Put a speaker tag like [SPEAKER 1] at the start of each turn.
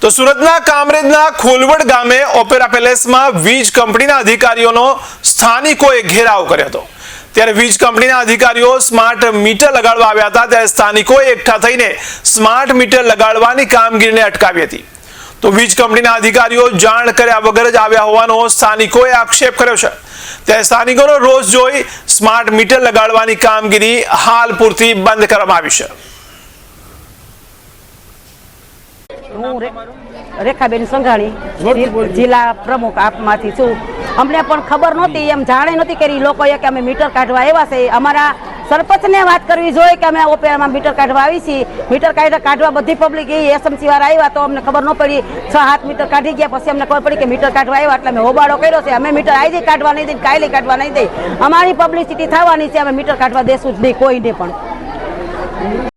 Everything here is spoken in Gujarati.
[SPEAKER 1] તો સુરતના કામરેજના ખોલવડ ગામે ઓપેરા પેલેસમાં વીજ કંપનીના અધિકારીઓનો સ્થાનિકોએ ઘેરાવ કર્યો હતો। ત્યારે વીજ કંપનીના અધિકારીઓ સ્માર્ટ મીટર લગાડવા આવ્યા હતા, ત્યારે સ્થાનિકોએ એકઠા થઈને સ્માર્ટ મીટર લગાડવાની કામગીરીને અટકાવી હતી। તો વીજ કંપનીના અધિકારીઓ જાણ કર્યા વગર જ આવ્યા હોવાનો સ્થાનિકોએ આક્ષેપ કર્યો છે। ત્યારે સ્થાનિકોનો રોષ જોઈ સ્માર્ટ મીટર લગાડવાની કામગીરી હાલ પૂરતી બંધ કરવામાં આવી છે।
[SPEAKER 2] રેખાબેન સંઘાણી જિલ્લા પ્રમુખ આપમાંથી છું। અમને પણ ખબર નહોતી, એમ જાણે નહોતી કરી લોકોએ કે અમે મીટર કાઢવા આવ્યા છે। અમારા સરપંચને વાત કરવી જોઈએ કે અમે ઓપેરામાં મીટર કાઢવા આવી છીએ। મીટર કાઢવા બધી પબ્લિક એસએમસી વાળા આવ્યા તો અમને ખબર ન પડી। 6-7 મીટર કાઢી ગયા પછી અમને ખબર પડી કે મીટર કાઢવા આવ્યા, એટલે અમે હોબાળો કર્યો છે। અમે મીટર આજે કાઢવા નહીં દઈએ, કાલે કાઢવા નહીં દઈએ। અમારી પબ્લિસિટી થવાની છે, અમે મીટર કાઢવા દેશું જ નહીં કોઈને પણ।